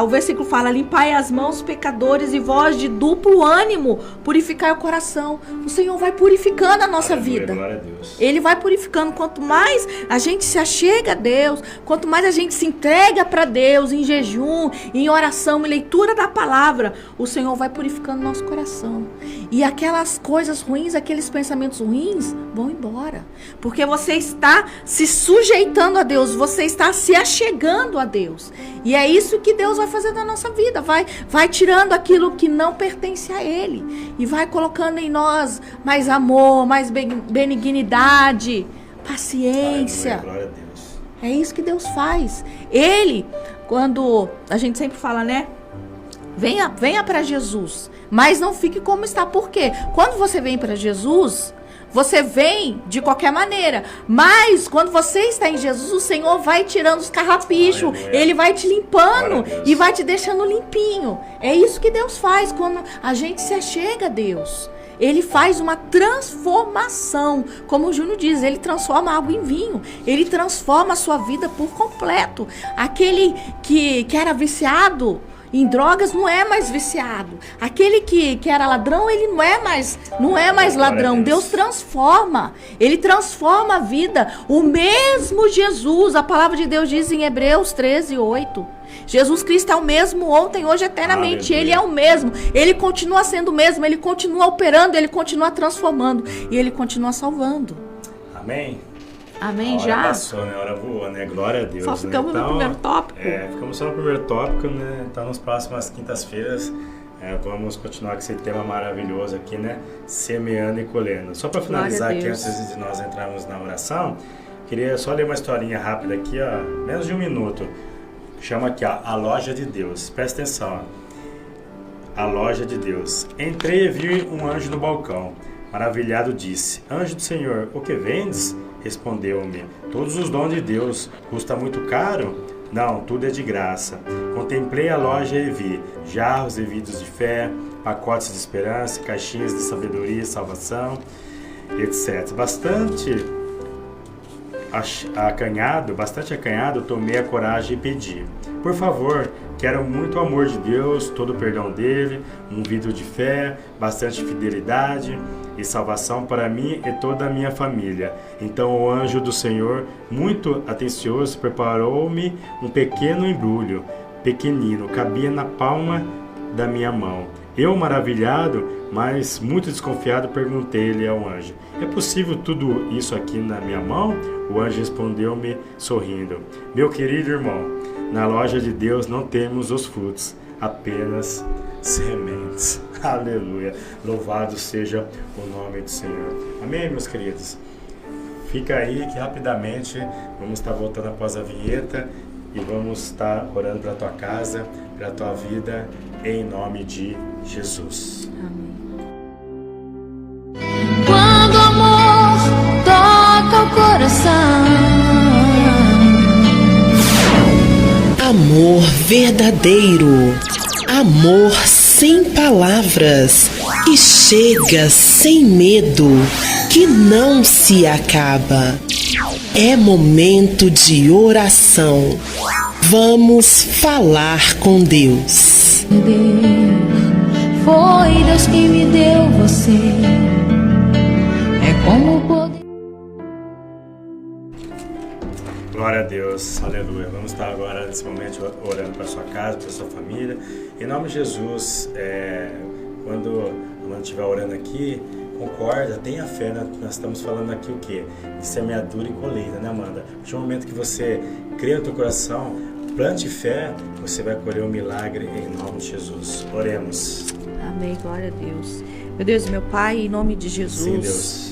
O versículo fala: limpai as mãos, pecadores, e vós de duplo ânimo, purificai o coração. O Senhor vai purificando a nossa vida. Glória a Deus. Ele vai purificando. Quanto mais a gente se achega a Deus, quanto mais a gente se entrega para Deus em jejum, em oração, em leitura da palavra, o Senhor vai purificando nosso coração. E aquelas coisas ruins, aqueles pensamentos ruins vão embora. Porque você está se sujeitando a Deus, você está se achegando a Deus. E é isso que Deus vai fazer na nossa vida. Vai tirando aquilo que não pertence a Ele. E vai colocando em nós mais amor, mais benignidade, paciência. Glória a Deus. É isso que Deus faz. Ele, quando a gente sempre fala, né? Venha para Jesus, mas não fique como está. Por quê? Quando você vem para Jesus, você vem de qualquer maneira, mas quando você está em Jesus, o Senhor vai tirando os carrapichos, Ele vai te limpando e vai te deixando limpinho. É isso que Deus faz quando a gente se achega a Deus. Ele faz uma transformação, como o Júnior diz, ele transforma água em vinho, ele transforma a sua vida por completo. Aquele que era viciado em drogas não é mais viciado. Aquele que era ladrão, ele não é mais ladrão. Deus transforma. Ele transforma a vida. O mesmo Jesus, a palavra de Deus diz em Hebreus 13:8. Jesus Cristo é o mesmo ontem, hoje, eternamente. Aleluia. Ele é o mesmo. Ele continua sendo o mesmo. Ele continua operando, ele continua transformando. E ele continua salvando. Amém? Amém, a hora já? Passou, né? A hora voou, né? Glória a Deus. Só ficamos no primeiro tópico? Ficamos só no primeiro tópico, né? Então, nas próximas quintas-feiras, vamos continuar com esse tema maravilhoso aqui, né? Semeando e colhendo. Só para finalizar aqui, antes de nós entrarmos na oração, queria só ler uma historinha rápida aqui, ó, menos de um minuto. Chama aqui, ó, A Loja de Deus. Presta atenção, ó. A Loja de Deus. Entrei e vi um anjo no balcão. Maravilhado disse: Anjo do Senhor, o que vendes? Respondeu-me: todos os dons de Deus. Custa muito caro? Não, tudo é de graça. Contemplei a loja e vi jarros e vidros de fé, pacotes de esperança, caixinhas de sabedoria e salvação, etc. Bastante acanhado, tomei a coragem e pedi: por favor, quero muito o amor de Deus, todo o perdão dele, um vidro de fé, bastante fidelidade e salvação para mim e toda a minha família. Então o anjo do Senhor, muito atencioso, preparou-me um pequeno embrulho, pequenino, cabia na palma da minha mão. Eu, maravilhado, mas muito desconfiado, perguntei-lhe ao anjo: é possível tudo isso aqui na minha mão? O anjo respondeu-me sorrindo: meu querido irmão, na loja de Deus não temos os frutos, apenas sementes. Aleluia. Louvado seja o nome do Senhor. Amém, meus queridos? Fica aí que rapidamente vamos estar voltando após a vinheta e vamos estar orando pela tua casa, pela tua vida, em nome de Jesus. Amém. Quando o amor toca o coração, amor verdadeiro, amor sem palavras, que chega sem medo, que não se acaba. É momento de oração. Vamos falar com Deus. Foi Deus que me deu você. É como poder. Glória a Deus, aleluia. Vamos estar agora nesse momento orando para a sua casa, para a sua família. Em nome de Jesus, quando estiver orando aqui, concorda, tenha fé, né? Nós estamos falando aqui o quê? De semeadura e colheita, né, Amanda? A partir do momento que você crê no teu coração, plante fé, você vai colher um milagre em nome de Jesus. Oremos. Amém, glória a Deus. Meu Deus, meu Pai, em nome de Jesus. Sim, Deus.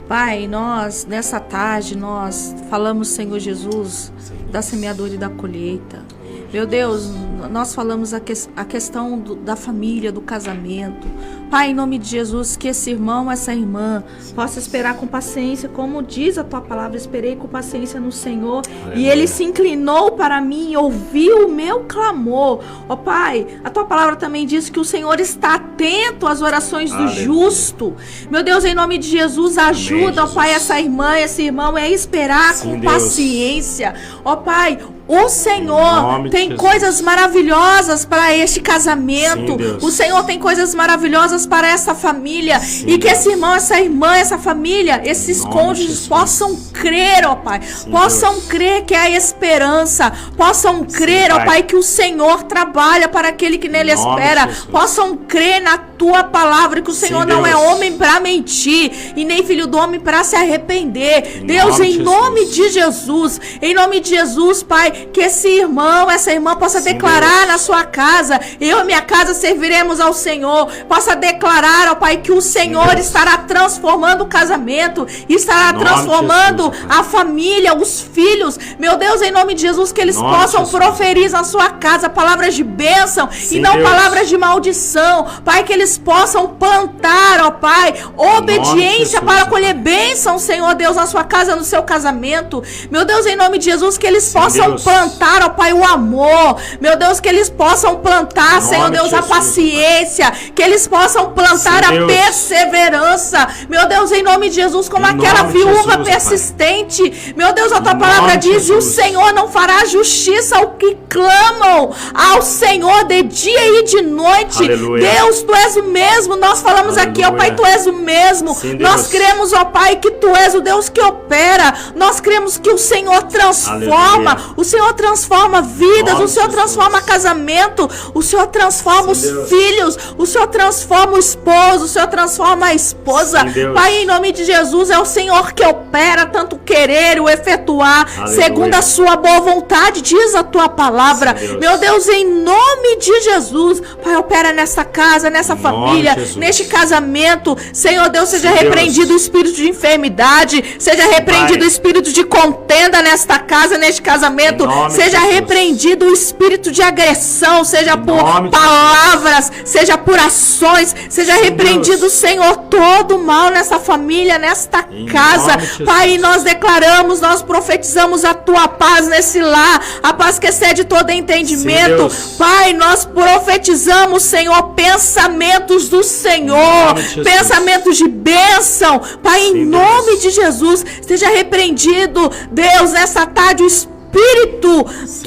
Pai, nós, nessa tarde, nós falamos, Senhor Jesus, Sim, da semeadura e da colheita. Meu Deus, nós falamos a questão da família, do casamento. Pai, em nome de Jesus, que esse irmão, essa irmã possa esperar com paciência, como diz a tua palavra, esperei com paciência no Senhor. Aleluia. E ele se inclinou para mim e ouviu o meu clamor. Ó Pai, a tua palavra também diz que o Senhor está atento às orações do justo. Meu Deus, em nome de Jesus, ajuda, ó Pai, essa irmã, esse irmão a esperar com paciência. Ó Pai, o Senhor tem coisas maravilhosas para este casamento. Sim, o Senhor tem coisas maravilhosas para essa família. Sim, e que esse irmão, essa irmã, essa família, esses cônjuges possam crer, ó Pai. Sim, possam crer que há esperança. Possam crer, ó Pai, que o Senhor trabalha para aquele que nele espera. Possam crer na tua palavra, que o Senhor não é homem para mentir e nem filho do homem para se arrepender. Deus, em nome de Jesus, Pai, que esse irmão, essa irmã possa declarar na sua casa: eu e minha casa serviremos ao Senhor. Possa declarar, ó Pai, que o Senhor estará transformando o casamento, estará transformando a família, os filhos. Meu Deus, em nome de Jesus, que eles possam proferir na sua casa palavras de bênção e não palavras de maldição. Pai, que eles possam plantar, ó Pai, obediência para colher bênção, Senhor Deus, na sua casa, no seu casamento. Meu Deus, em nome de Jesus, que eles possam plantar, ó Pai, o amor. Meu Deus, que eles possam plantar, Senhor Deus, a paciência. Que eles possam plantar a perseverança. Meu Deus, em nome de Jesus, como aquela viúva persistente. Meu Deus, a tua palavra diz: e o Senhor não fará justiça ao que clamam ao Senhor de dia e de noite. Aleluia. Deus, tu és o mesmo. Nós falamos aqui, ó Pai, tu és o mesmo. Nós cremos, ó Pai, que tu és o Deus que opera. Nós cremos que o Senhor transforma. O Senhor transforma vidas. O Senhor transforma casamento. O Senhor transforma os filhos. O Senhor transforma o esposo. O Senhor transforma a esposa. Pai, em nome de Jesus, é o Senhor que opera tanto o querer, o efetuar, segundo a sua boa vontade, diz a tua palavra. Meu Deus, em nome de Jesus, Pai, opera nessa casa, nessa família, neste casamento. Senhor Deus, seja repreendido o espírito de enfermidade, seja repreendido o espírito de contenda nesta casa, neste casamento, seja repreendido o espírito de agressão, seja por palavras, seja por ações, seja repreendido, Senhor, todo o mal nessa família, nesta casa. Pai, nós declaramos, nós profetizamos a tua paz nesse lar, a paz que excede todo entendimento. Pai, nós profetizamos, Senhor, pensamentos do Senhor, pensamentos de bênção. Pai, em nome de Jesus, seja repreendido, Deus, nessa tarde, o espírito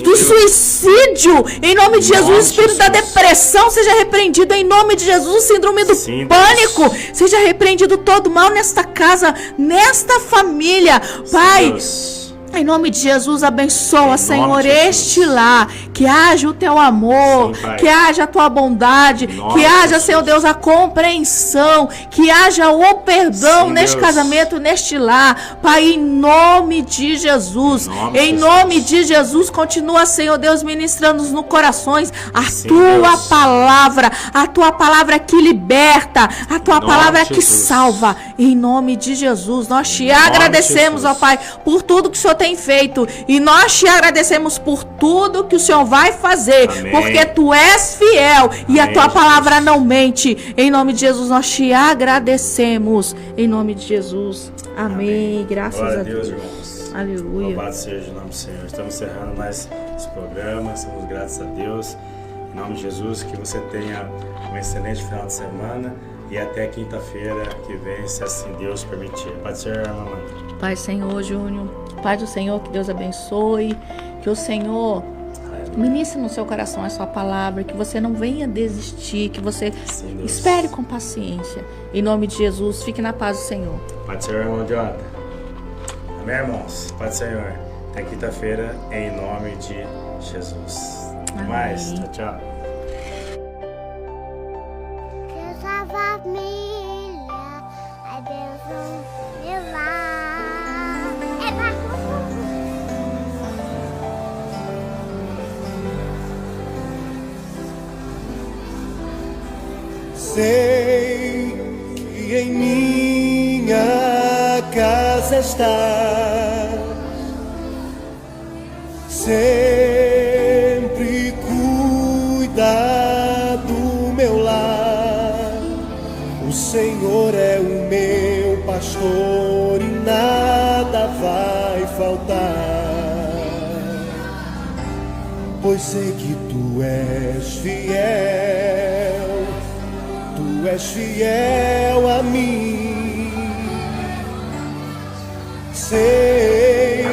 do suicídio, em nome de Jesus, o espírito da depressão seja repreendido, em nome de Jesus, o síndrome do pânico seja repreendido, todo mal nesta casa, nesta família. Pai, em nome de Jesus, abençoa, Senhor, este lar. Que haja o teu amor, que haja a tua bondade, que haja, Senhor Deus, a compreensão, que haja o perdão neste casamento, neste lar. Pai, em nome de Jesus, em nome de Jesus, continua, Senhor Deus, ministrando no corações a tua palavra que liberta, a tua palavra que salva. Em nome de Jesus, nós te agradecemos, ó Pai, por tudo que o Senhor tem feito, e nós te agradecemos por tudo que o Senhor vai fazer, porque tu és fiel e a tua palavra não mente. Em nome de Jesus, nós te agradecemos, em nome de Jesus, amém. Graças a Deus, irmãos. Aleluia. Louvado seja o nome do Senhor. Estamos encerrando mais esse programa, estamos gratos a Deus, em nome de Jesus. Que você tenha um excelente final de semana e até quinta-feira que vem, se assim Deus permitir. Pode ser, mamãe. Pai, Senhor, Júnior, Pai do Senhor, que Deus abençoe, que o Senhor ministre no seu coração a sua palavra, que você não venha desistir, que você espere com paciência. Em nome de Jesus, fique na paz do Senhor. Pode ser, irmão Jota. Amém, irmãos? Pode ser, Senhor. Até quinta-feira, em nome de Jesus. Até mais. Tchau, tchau. Deus a família, a Deus me lá. É pra sei que em minha casa estás, sempre cuida do meu lar. O Senhor é o meu pastor e nada vai faltar, pois sei que tu és fiel. Tu és fiel a mim. Sei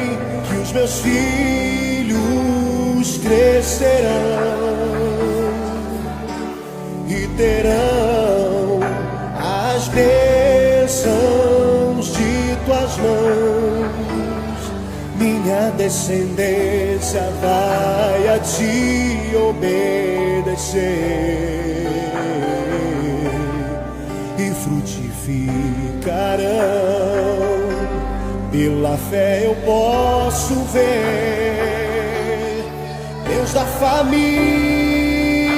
que os meus filhos crescerão e terão as bênçãos de tuas mãos. Minha descendência vai a ti obedecer e frutificarão. Pela fé eu posso ver Deus da família,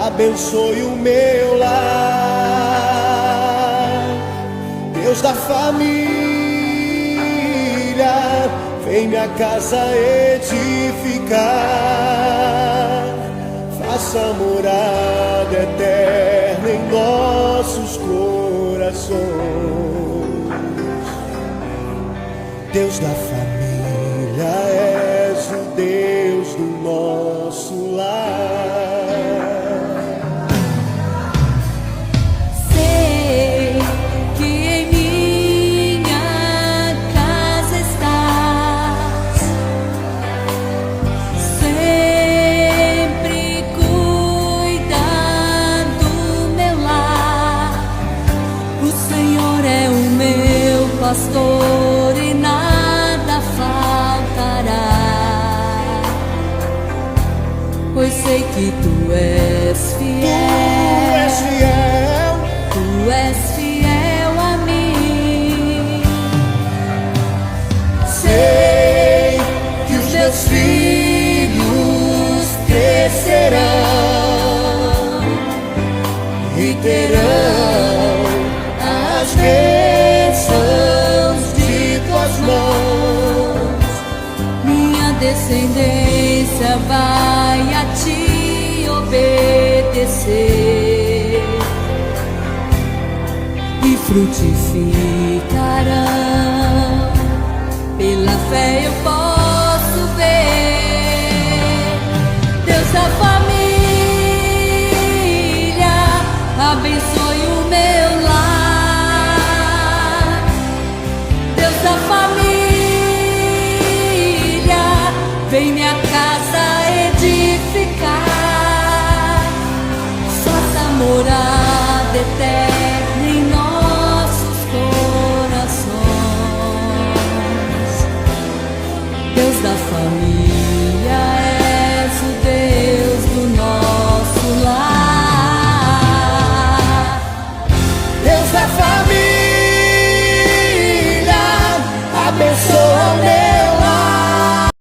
abençoe o meu lar. Deus da família, vem minha casa edificar. Faça morada eterna em nossos corações. Deus da família, és o Deus do nosso lar. Sei que em minha casa estás, sempre cuidando do meu lar. O Senhor é o meu pastor e nada faltará, pois sei que tu és fiel, tu és fiel a mim. Sei que os meus filhos crescerão e terão as bênçãos de tuas mãos. Minha descendência vai a ti obedecer e frutificarão. Pela fé eu posso ver. Deus da família, abençoe o meu lar. Deus da família, vem minha casa edificar. Faça morada eterna